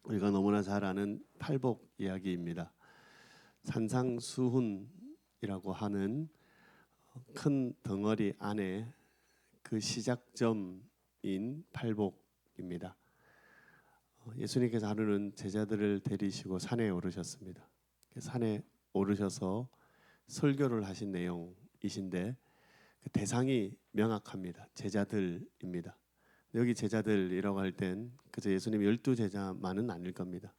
우리가 너무나 잘 아는 팔복 이야기입니다. 산상수훈이라고 하는 큰 덩어리 안에 그 시작점인 팔복입니다. 예수님께서 하루는 제자들을 데리시고 산에 오르셨습니다. 산에 오르셔서 설교를 하신 내용이신데 그 대상이 명확합니다. 제자들입니다. 여기 제자들이라고 할 땐 그저 예수님 12제자만은 아닐 겁니다.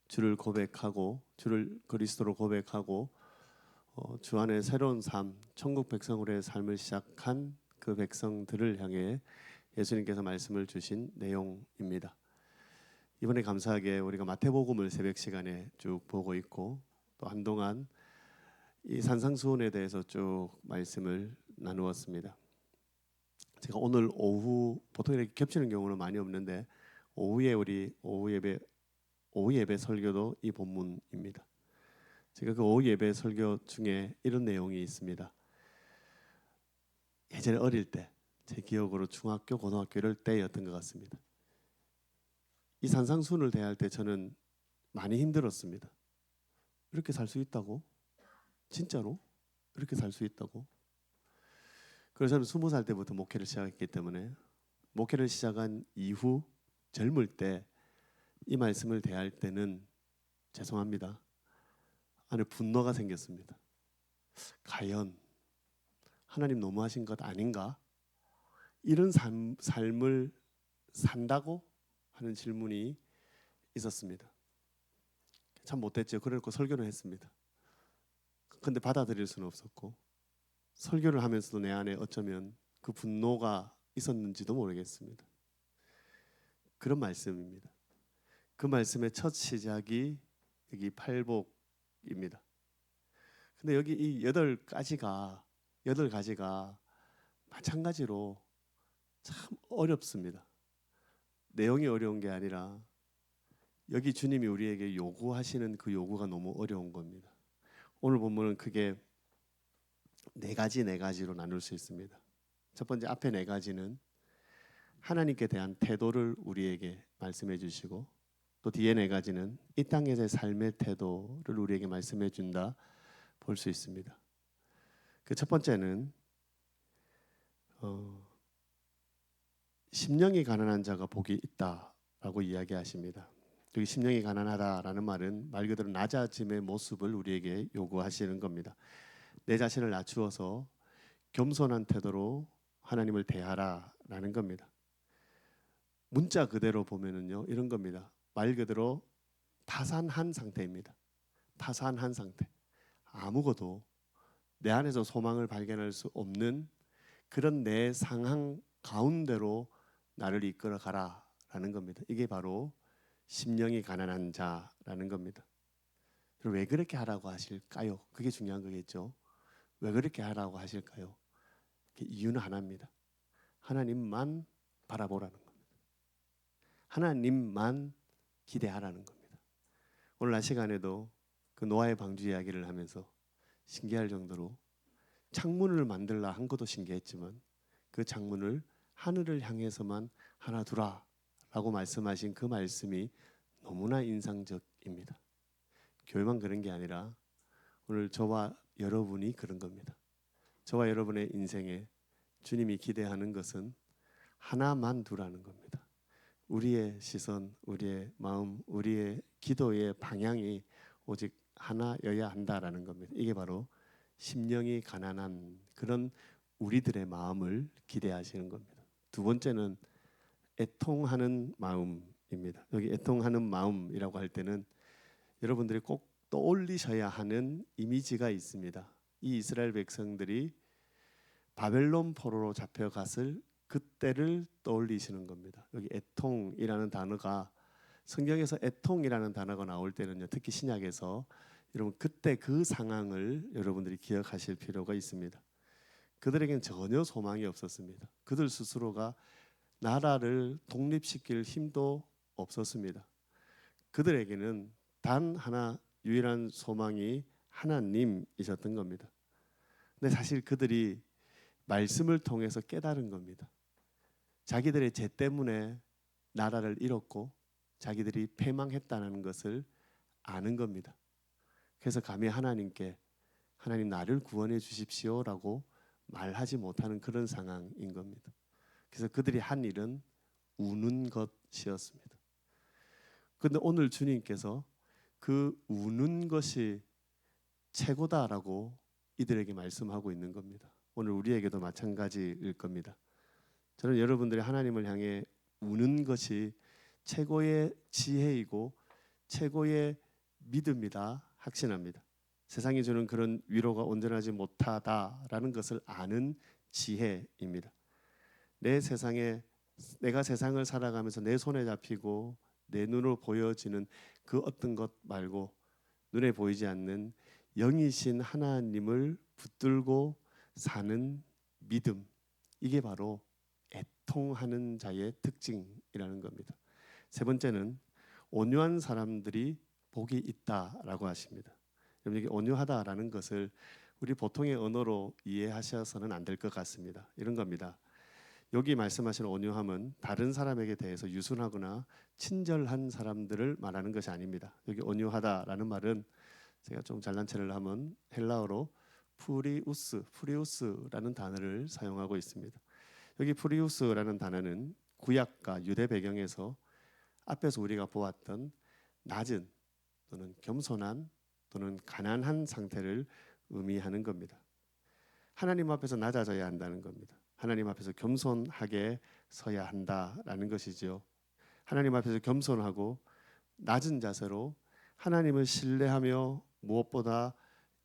주를 고백하고 주를 그리스도로 고백하고 주 안에 새로운 삶, 천국 백성으로의 삶을 시작한 그 백성들을 향해 예수님께서 말씀을 주신 내용입니다. 이번에 감사하게 우리가 마태복음을 새벽 시간에 쭉 보고 있고 또 한동안 이 산상수훈에 대해서 쭉 말씀을 나누었습니다. 제가 오늘 오후 보통 이렇게 겹치는 경우는 많이 없는데 오후에 우리 오후 예배 설교도 이 본문입니다. 제가 그 오후 예배 설교 중에 이런 내용이 있습니다. 예전에 어릴 때 제 기억으로 중학교, 고등학교 이럴 때였던 것 같습니다. 이 산상수훈을 대할 때 저는 많이 힘들었습니다. 이렇게 살 수 있다고? 진짜로? 이렇게 살 수 있다고? 그래서 저는 20살 때부터 목회를 시작했기 때문에 목회를 시작한 이후 젊을 때 이 말씀을 대할 때는 죄송합니다. 안에 분노가 생겼습니다. 과연 하나님 너무하신 것 아닌가? 이런 삶을 산다고 하는 질문이 있었습니다. 참 못했죠. 그래놓고 설교를 했습니다. 근데 받아들일 수는 없었고 설교를 하면서도 내 안에 어쩌면 그 분노가 있었는지도 모르겠습니다. 그런 말씀입니다. 그 말씀의 첫 시작이 여기 팔복입니다. 근데 여기 이 8가지가 마찬가지로 참 어렵습니다. 내용이 어려운 게 아니라 여기 주님이 우리에게 요구하시는 그 요구가 너무 어려운 겁니다. 오늘 본문은 크게 네 가지로 나눌 수 있습니다. 첫 번째 앞에 4가지는 하나님께 대한 태도를 우리에게 말씀해 주시고 또 뒤에 4가지는 이 땅에서의 삶의 태도를 우리에게 말씀해 준다 볼 수 있습니다. 그 첫 번째는 심령이 가난한 자가 복이 있다라고 이야기하십니다. 여기 심령이 가난하다라는 말은 말 그대로 낮아짐의 모습을 우리에게 요구하시는 겁니다. 내 자신을 낮추어서 겸손한 태도로 하나님을 대하라라는 겁니다. 문자 그대로 보면은요 이런 겁니다. 말 그대로 파산한 상태입니다. 파산한 상태. 아무것도 내 안에서 소망을 발견할 수 없는 그런 내 상황 가운데로 나를 이끌어 가라라는 겁니다. 이게 바로 심령이 가난한 자라는 겁니다. 왜 그렇게 하라고 하실까요? 그게 중요한 거겠죠. 왜 그렇게 하라고 하실까요? 이유는 하나입니다. 하나님만 바라보라는 겁니다. 하나님만 기대하라는 겁니다. 오늘 낮 시간에도 그 노아의 방주 이야기를 하면서 신기할 정도로 창문을 만들라 한 것도 신기했지만 그 창문을 하늘을 향해서만 하나 두라 라고 말씀하신 그 말씀이 너무나 인상적입니다. 교회만 그런 게 아니라 오늘 저와 여러분이 그런 겁니다. 저와 여러분의 인생에 주님이 기대하는 것은 하나만 두라는 겁니다. 우리의 시선, 우리의 마음, 우리의 기도의 방향이 오직 하나여야 한다라는 겁니다. 이게 바로 심령이 가난한 그런 우리들의 마음을 기대하시는 겁니다. 두 번째는 애통하는 마음입니다. 여기 애통하는 마음이라고 할 때는 여러분들이 꼭 떠올리셔야 하는 이미지가 있습니다. 이 이스라엘 백성들이 바벨론 포로로 잡혀갔을 그때를 떠올리시는 겁니다. 여기 애통이라는 단어가 성경에서 애통이라는 단어가 나올 때는요, 특히 신약에서 여러분 그때 그 상황을 여러분들이 기억하실 필요가 있습니다. 그들에겐 전혀 소망이 없었습니다. 그들 스스로가 나라를 독립시킬 힘도 없었습니다. 그들에게는 단 하나 유일한 소망이 하나님이셨던 겁니다. 근데 사실 그들이 말씀을 통해서 깨달은 겁니다. 자기들의 죄 때문에 나라를 잃었고 자기들이 패망했다는 것을 아는 겁니다. 그래서 감히 하나님께 하나님 나를 구원해 주십시오라고 말하지 못하는 그런 상황인 겁니다. 그래서 그들이 한 일은 우는 것이었습니다. 그런데 오늘 주님께서 그 우는 것이 최고다라고 이들에게 말씀하고 있는 겁니다. 오늘 우리에게도 마찬가지일 겁니다. 저는 여러분들이 하나님을 향해 우는 것이 최고의 지혜이고 최고의 믿음이다 확신합니다. 세상이 주는 그런 위로가 온전하지 못하다라는 것을 아는 지혜입니다. 내가 세상을 살아가면서 내 손에 잡히고 내 눈으로 보여지는 그 어떤 것 말고 눈에 보이지 않는 영이신 하나님을 붙들고 사는 믿음, 이게 바로 애통하는 자의 특징이라는 겁니다. 세 번째는 온유한 사람들이 복이 있다라고 하십니다. 여러분, 이게 온유하다라는 것을 우리 보통의 언어로 이해하셔서는 안 될 것 같습니다. 이런 겁니다. 여기 말씀하시는 온유함은 다른 사람에게 대해서 유순하거나 친절한 사람들을 말하는 것이 아닙니다. 여기 온유하다라는 말은 제가 좀 잘난 체를 하면 헬라어로 프리우스라는 단어를 사용하고 있습니다. 여기 프리우스라는 단어는 구약과 유대 배경에서 앞에서 우리가 보았던 낮은 또는 겸손한 또는 가난한 상태를 의미하는 겁니다. 하나님 앞에서 낮아져야 한다는 겁니다. 하나님 앞에서 겸손하게 서야 한다라는 것이죠. 하나님 앞에서 겸손하고 낮은 자세로 하나님을 신뢰하며 무엇보다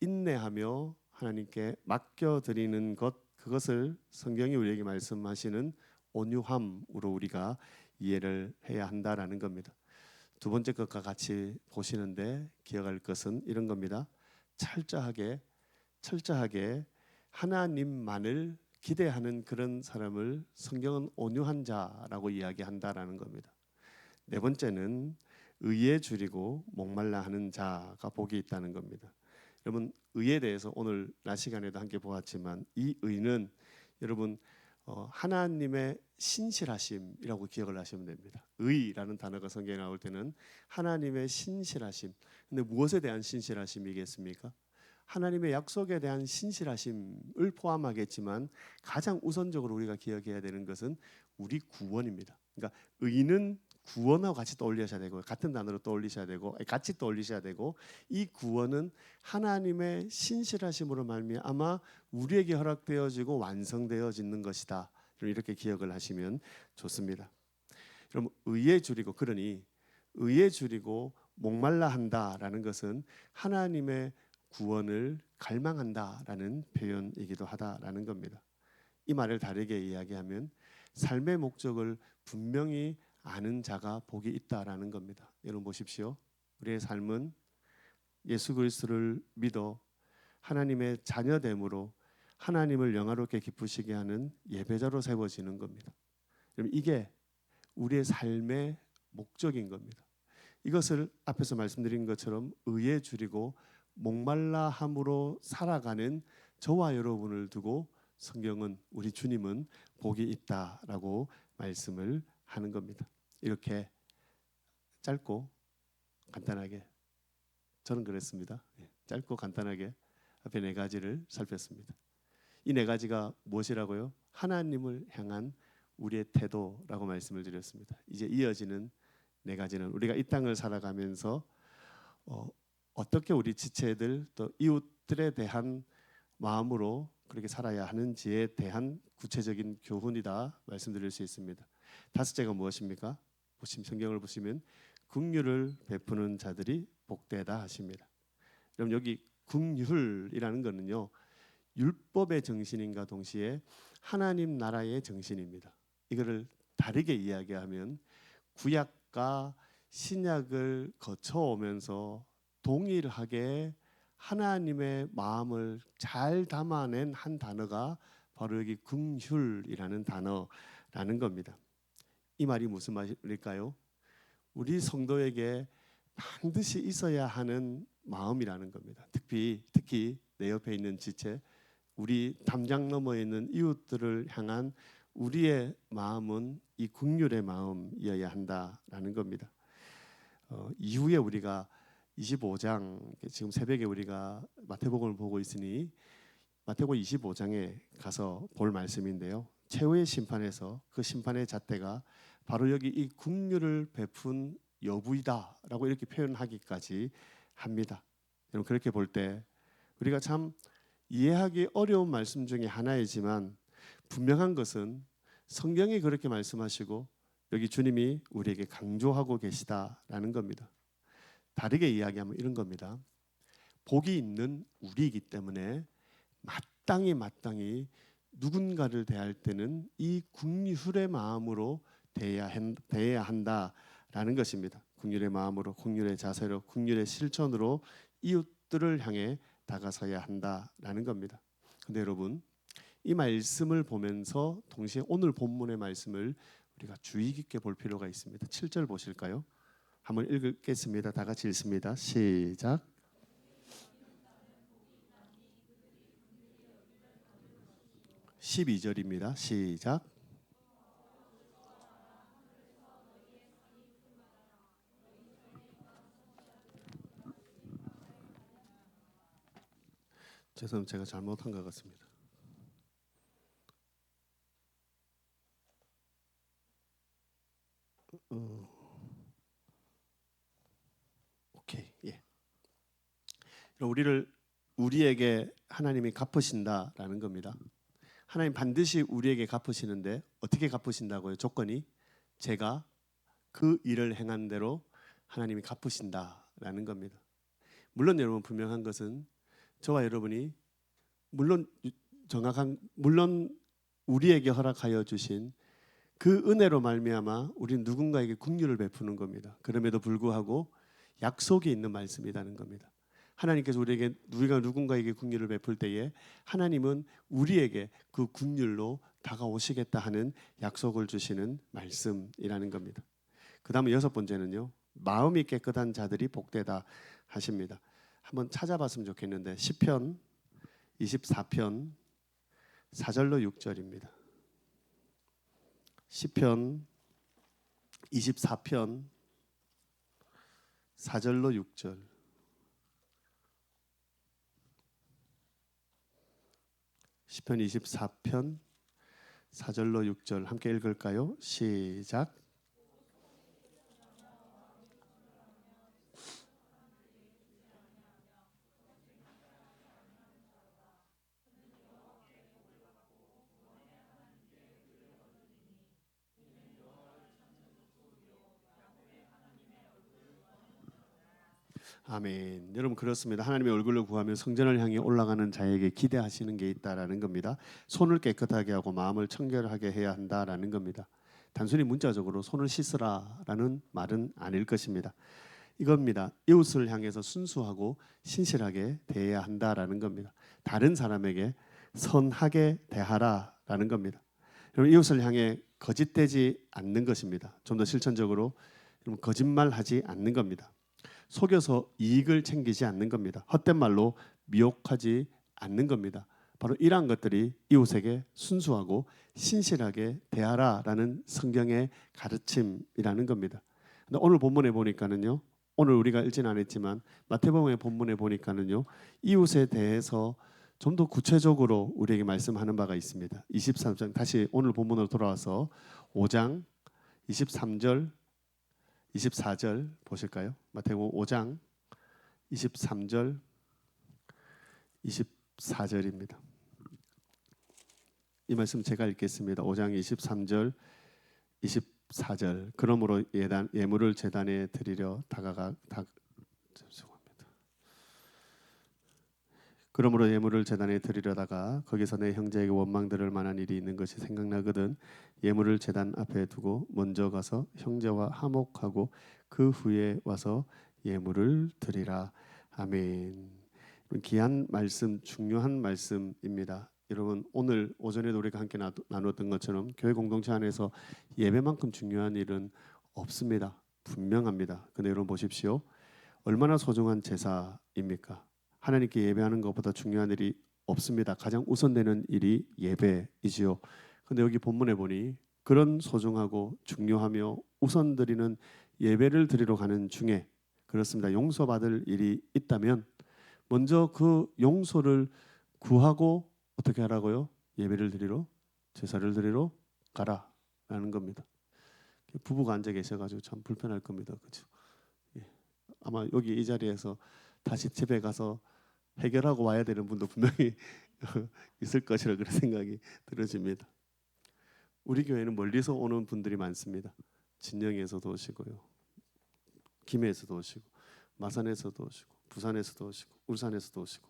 인내하며 하나님께 맡겨드리는 것, 그것을 성경이 우리에게 말씀하시는 온유함으로 우리가 이해를 해야 한다라는 겁니다. 두 번째 것과 같이 보시는데 기억할 것은 이런 겁니다. 철저하게 하나님만을 기대하는 그런 사람을 성경은 온유한 자라고 이야기한다라는 겁니다. 네 번째는 의에 줄이고 목말라 하는 자가 복이 있다는 겁니다. 여러분, 의에 대해서 오늘 낮 시간에도 함께 보았지만 이 의는 여러분 하나님의 신실하심이라고 기억을 하시면 됩니다. 의라는 단어가 성경에 나올 때는 하나님의 신실하심. 근데 무엇에 대한 신실하심이겠습니까? 하나님의 약속에 대한 신실하심을 포함하겠지만 가장 우선적으로 우리가 기억해야 되는 것은 우리 구원입니다. 그러니까 의는 구원하고 같이 떠올리셔야 되고 같은 단어로 떠올리셔야 되고 같이 떠올리셔야 되고 이 구원은 하나님의 신실하심으로 말미암아 우리에게 허락되어지고 완성되어지는 것이다. 이렇게 기억을 하시면 좋습니다. 그럼 의에 줄이고 그러니 의에 줄이고 목말라 한다라는 것은 하나님의 구원을 갈망한다라는 표현이기도 하다라는 겁니다. 이 말을 다르게 이야기하면 삶의 목적을 분명히 아는 자가 복이 있다라는 겁니다. 여러분 보십시오. 우리의 삶은 예수 그리스도를 믿어 하나님의 자녀됨으로 하나님을 영화롭게 기쁘시게 하는 예배자로 세워지는 겁니다. 여러분 이게 우리의 삶의 목적인 겁니다. 이것을 앞에서 말씀드린 것처럼 의에 줄이고 목말라함으로 살아가는 저와 여러분을 두고 성경은 우리 주님은 복이 있다라고 말씀을 하는 겁니다. 이렇게 짧고 간단하게 저는 그랬습니다. 짧고 간단하게 앞에 네 가지를 살폈습니다. 이 네 가지가 무엇이라고요? 하나님을 향한 우리의 태도라고 말씀을 드렸습니다. 이제 이어지는 네 가지는 우리가 이 땅을 살아가면서 어떻게 우리 지체들 또 이웃들에 대한 마음으로 그렇게 살아야 하는지에 대한 구체적인 교훈이다 말씀드릴 수 있습니다. 다섯째가 무엇입니까? 성경을 보시면 긍휼을 베푸는 자들이 복되다 하십니다. 그럼 여기 긍휼이라는 것은요 율법의 정신인가 동시에 하나님 나라의 정신입니다. 이거를 다르게 이야기하면 구약과 신약을 거쳐오면서 동일하게 하나님의 마음을 잘 담아낸 한 단어가 바로 여기 긍휼이라는 단어라는 겁니다. 이 말이 무슨 말일까요? 우리 성도에게 반드시 있어야 하는 마음이라는 겁니다. 특히 내 옆에 있는 지체, 우리 담장 너머에 있는 이웃들을 향한 우리의 마음은 이 긍휼의 마음이어야 한다라는 겁니다. 이후에 우리가 25장 지금 새벽에 우리가 마태복음을 보고 있으니 마태복음 25장에 가서 볼 말씀인데요. 최후의 심판에서 그 심판의 잣대가 바로 여기 이 긍휼을 베푼 여부이다라고 이렇게 표현하기까지 합니다. 여러분 그렇게 볼 때 우리가 참 이해하기 어려운 말씀 중에 하나이지만 분명한 것은 성경이 그렇게 말씀하시고 여기 주님이 우리에게 강조하고 계시다라는 겁니다. 다르게 이야기하면 이런 겁니다. 복이 있는 우리이기 때문에 마땅히 누군가를 대할 때는 이 긍휼의 마음으로 대해야 한다라는 것입니다. 긍휼의 마음으로, 긍휼의 자세로, 긍휼의 실천으로 이웃들을 향해 다가서야 한다라는 겁니다. 근데 여러분 이 말씀을 보면서 동시에 오늘 본문의 말씀을 우리가 주의 깊게 볼 필요가 있습니다. 7절 보실까요? 한번 읽겠습니다. 다 같이 읽습니다. 시작. 12절입니다. 시작. 죄송합니다. 제가 잘못한 것 같습니다. 오케이. 예. 우리에게 하나님이 갚으신다라는 겁니다. 하나님 반드시 우리에게 갚으시는데 어떻게 갚으신다고요? 조건이 제가 그 일을 행한 대로 하나님이 갚으신다라는 겁니다. 물론 여러분 분명한 것은 저와 여러분이 물론 우리에게 허락하여 주신 그 은혜로 말미암아 우리는 누군가에게 긍휼을 베푸는 겁니다. 그럼에도 불구하고 약속이 있는 말씀이라는 겁니다. 하나님께서 우리가 누군가에게 긍휼을 베풀 때에 하나님은 우리에게 그 긍휼로 다가오시겠다 하는 약속을 주시는 말씀이라는 겁니다. 그 다음에 6번째는요. 마음이 깨끗한 자들이 복되다 하십니다. 한번 찾아봤으면 좋겠는데 시편 24편 4절로 6절입니다. 시편 24편 4절로 6절. 시편 24편 4절로 6절 함께 읽을까요? 시작. 아멘. 여러분 그렇습니다. 하나님의 얼굴을 구하며 성전을 향해 올라가는 자에게 기대하시는 게 있다라는 겁니다. 손을 깨끗하게 하고 마음을 청결하게 해야 한다라는 겁니다. 단순히 문자적으로 손을 씻으라라는 말은 아닐 것입니다. 이겁니다. 이웃을 향해서 순수하고 신실하게 대해야 한다라는 겁니다. 다른 사람에게 선하게 대하라라는 겁니다. 여러분 이웃을 향해 거짓되지 않는 것입니다. 좀 더 실천적으로 여러분 거짓말하지 않는 겁니다. 속여서 이익을 챙기지 않는 겁니다. 헛된 말로 미혹하지 않는 겁니다. 바로 이러한 것들이 이웃에게 순수하고 신실하게 대하라라는 성경의 가르침이라는 겁니다. 근데 오늘 본문에 보니까는요. 오늘 우리가 읽진 않았지만 마태복음의 본문에 보니까는요. 이웃에 대해서 좀 더 구체적으로 우리에게 말씀하는 바가 있습니다. 23장 다시 오늘 본문으로 돌아와서 5장 23절 24절 보실까요? 마태복음 5장 23절 24절입니다. 이 말씀 제가 읽겠습니다. 5장 23절 24절. 그러므로 예물을 제단에 드리려 그러므로 예물을 제단에 드리려다가 거기서 내 형제에게 원망 들을 만한 일이 있는 것이 생각나거든 예물을 제단 앞에 두고 먼저 가서 형제와 화목하고 그 후에 와서 예물을 드리라. 아멘. 귀한 말씀, 중요한 말씀입니다. 여러분 오늘 오전에도 우리가 함께 나눴던 것처럼 교회 공동체 안에서 예배만큼 중요한 일은 없습니다. 분명합니다. 근데 여러분 보십시오. 얼마나 소중한 제사입니까? 하나님께 예배하는 것보다 중요한 일이 없습니다. 가장 우선되는 일이 예배이지요. 그런데 여기 본문에 보니 그런 소중하고 중요하며 우선 드리는 예배를 드리러 가는 중에 그렇습니다. 용서받을 일이 있다면 먼저 그 용서를 구하고 어떻게 하라고요? 예배를 드리러, 제사를 드리러 가라라는 겁니다. 부부가 앉아 계셔가지고 참 불편할 겁니다. 그렇죠? 예. 아마 여기 이 자리에서 다시 집에 가서 해결하고 와야 되는 분도 분명히 있을 것이라 그런 생각이 들어집니다. 우리 교회는 멀리서 오는 분들이 많습니다. 진영에서도 오시고요, 김해에서도 오시고, 마산에서도 오시고, 부산에서도 오시고, 울산에서도 오시고,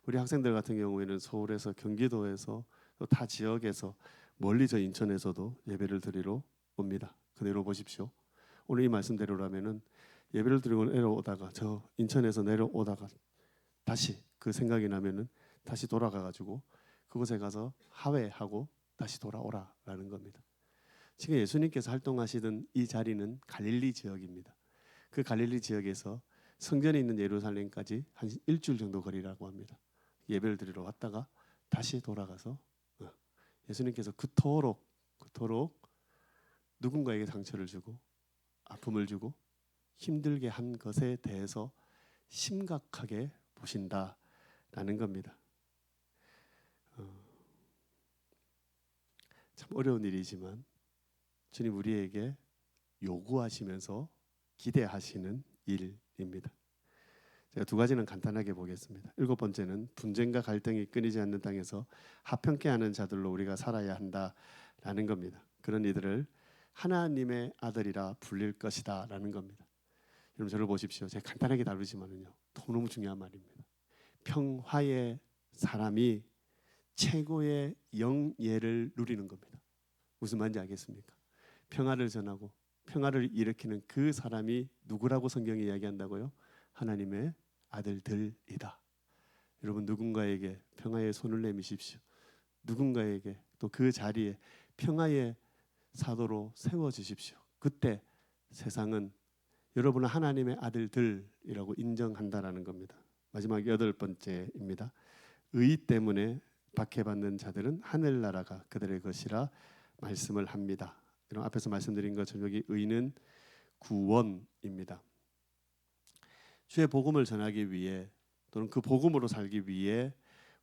우리 학생들 같은 경우에는 서울에서, 경기도에서, 또 타 지역에서, 멀리 저 인천에서도 예배를 드리러 옵니다. 그대로 보십시오. 오늘 이 말씀대로라면은 예배를 드리고 내려오다가 저 인천에서 내려오다가 다시 그 생각이 나면은 다시 돌아가가지고 그곳에 가서 하회하고 다시 돌아오라라는 겁니다. 지금 예수님께서 활동하시던 이 자리는 갈릴리 지역입니다. 그 갈릴리 지역에서 성전에 있는 예루살렘까지 한 일주일 정도 거리라고 합니다. 예배를 드리러 왔다가 다시 돌아가서 예수님께서 그토록 누군가에게 상처를 주고 아픔을 주고 힘들게 한 것에 대해서 심각하게 보신다라는 겁니다. 참 어려운 일이지만 주님 우리에게 요구하시면서 기대하시는 일입니다. 제가 두 가지는 간단하게 보겠습니다. 7번째는 분쟁과 갈등이 끊이지 않는 땅에서 화평케 하는 자들로 우리가 살아야 한다라는 겁니다. 그런 이들을 하나님의 아들이라 불릴 것이다 라는 겁니다. 여러분 저를 보십시오. 제가 간단하게 다루지만은요 너무 중요한 말입니다. 평화의 사람이 최고의 영예를 누리는 겁니다. 무슨 말인지 알겠습니까? 평화를 전하고 평화를 일으키는 그 사람이 누구라고 성경이 이야기한다고요? 하나님의 아들들이다. 여러분 누군가에게 평화의 손을 내미십시오. 누군가에게 또 그 자리에 평화의 사도로 세워주십시오. 그때 세상은 여러분은 하나님의 아들들이라고 인정한다라는 겁니다. 마지막 8번째입니다. 의 때문에 박해받는 자들은 하늘나라가 그들의 것이라 말씀을 합니다. 여러분 앞에서 말씀드린 것처럼 여기 의는 구원입니다. 주의 복음을 전하기 위해 또는 그 복음으로 살기 위해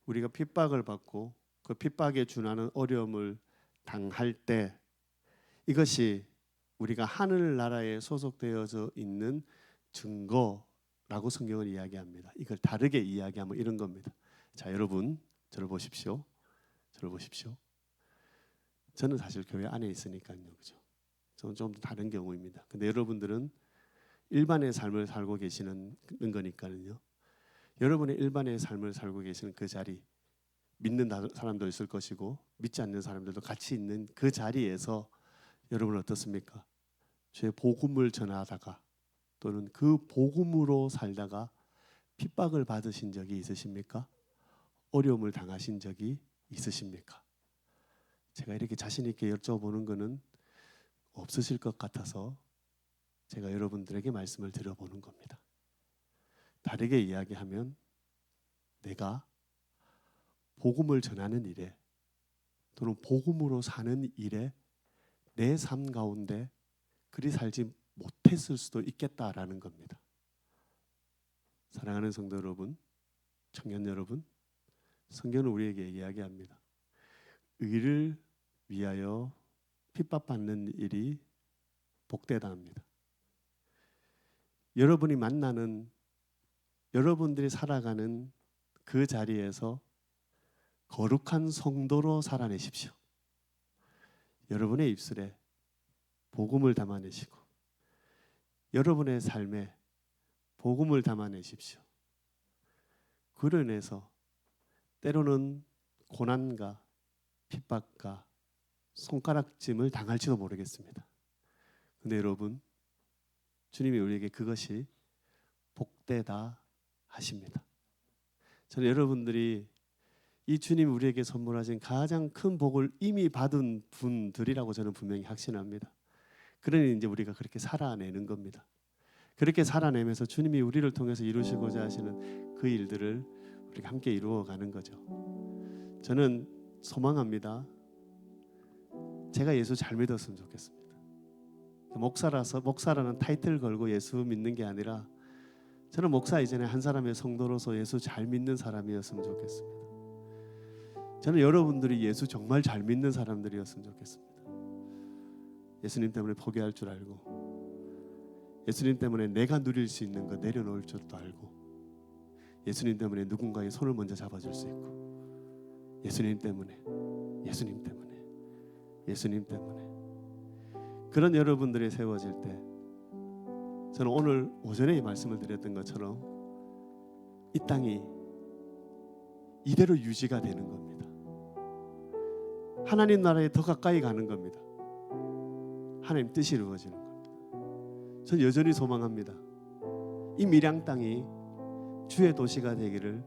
우리가 핍박을 받고 그 핍박에 준하는 어려움을 당할 때 이것이 우리가 하늘나라에 소속되어져 있는 증거라고 성경을 이야기합니다. 이걸 다르게 이야기하면 이런 겁니다. 자, 여러분 저를 보십시오. 저는 사실 교회 안에 있으니까요, 그죠? 저는 좀 다른 경우입니다. 근데 여러분들은 일반의 삶을 살고 계시는 거니까요. 여러분의 일반의 삶을 살고 계시는 그 자리, 믿는 사람도 있을 것이고 믿지 않는 사람들도 같이 있는 그 자리에서 여러분 어떻습니까? 주의 복음을 전하다가 또는 그 복음으로 살다가 핍박을 받으신 적이 있으십니까? 어려움을 당하신 적이 있으십니까? 제가 이렇게 자신 있게 여쭤보는 것은 없으실 것 같아서 제가 여러분들에게 말씀을 드려보는 겁니다. 다르게 이야기하면 내가 복음을 전하는 일에 또는 복음으로 사는 일에 내 삶 가운데 그리 살지 못했을 수도 있겠다라는 겁니다. 사랑하는 성도 여러분, 청년 여러분, 성경은 우리에게 이야기합니다. 의를 위하여 핍박받는 일이 복되다 합니다. 여러분이 만나는, 여러분들이 살아가는 그 자리에서 거룩한 성도로 살아내십시오. 여러분의 입술에 복음을 담아내시고 여러분의 삶에 복음을 담아내십시오. 그로 인해서 때로는 고난과 핍박과 손가락짐을 당할지도 모르겠습니다. 그런데 여러분, 주님이 우리에게 그것이 복되다 하십니다. 저는 여러분들이 이 주님이 우리에게 선물하신 가장 큰 복을 이미 받은 분들이라고 저는 분명히 확신합니다. 그러니 이제 우리가 그렇게 살아내는 겁니다. 그렇게 살아내면서 주님이 우리를 통해서 이루시고자 하시는 그 일들을 우리가 함께 이루어가는 거죠. 저는 소망합니다. 제가 예수 잘 믿었으면 좋겠습니다. 목사라서 목사라는 타이틀 걸고 예수 믿는 게 아니라 저는 목사 이전에 한 사람의 성도로서 예수 잘 믿는 사람이었으면 좋겠습니다. 저는 여러분들이 예수 정말 잘 믿는 사람들이었으면 좋겠습니다. 예수님 때문에 포기할 줄 알고, 예수님 때문에 내가 누릴 수 있는 거 내려놓을 줄도 알고, 예수님 때문에 누군가의 손을 먼저 잡아줄 수 있고, 예수님 때문에 그런 여러분들이 세워질 때, 저는 오늘 오전에 이 말씀을 드렸던 것처럼 이 땅이 이대로 유지가 되는 겁니다. 하나님 나라에 더 가까이 가는 겁니다. 하나님 뜻이 이루어지는 겁니다. 전 여전히 소망합니다. 이 밀양 땅이 주의 도시가 되기를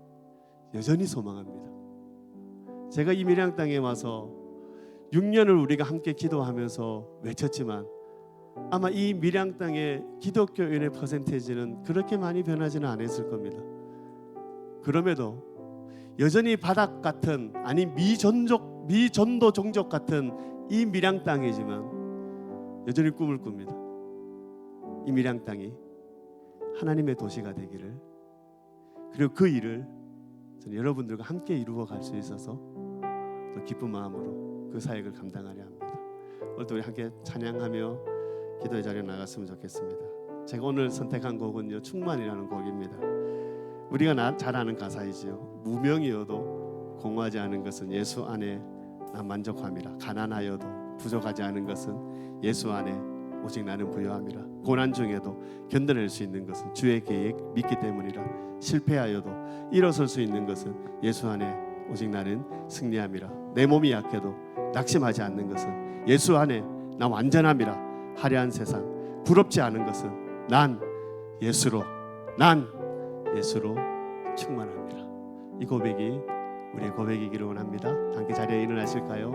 여전히 소망합니다. 제가 이 밀양 땅에 와서 6년을 우리가 함께 기도하면서 외쳤지만 아마 이 밀양 땅의 기독교인의 퍼센테이지는 그렇게 많이 변하지는 않았을 겁니다. 그럼에도 여전히 바닥 같은, 아니 미전도 종족 같은 이 밀양 땅이지만 여전히 꿈을 꿉니다. 이 밀양 땅이 하나님의 도시가 되기를, 그리고 그 일을 저는 여러분들과 함께 이루어 갈 수 있어서 또 기쁜 마음으로 그 사역을 감당하려 합니다. 오늘도 우리 함께 찬양하며 기도의 자리에 나갔으면 좋겠습니다. 제가 오늘 선택한 곡은요, 충만이라는 곡입니다. 우리가 잘 아는 가사이지요. 무명이어도 공허하지 않은 것은 예수 안에 나 만족함이라. 가난하여도 부족하지 않은 것은 예수 안에 오직 나는 부요함이라. 고난 중에도 견뎌낼 수 있는 것은 주의 계획 믿기 때문이라. 실패하여도 일어설 수 있는 것은 예수 안에 오직 나는 승리함이라. 내 몸이 약해도 낙심하지 않는 것은 예수 안에 나 완전함이라. 화려한 세상 부럽지 않은 것은 난 예수로 충만합니다. 이 고백이 우리의 고백이기를 원합니다. 함께 자리에 일어나실까요?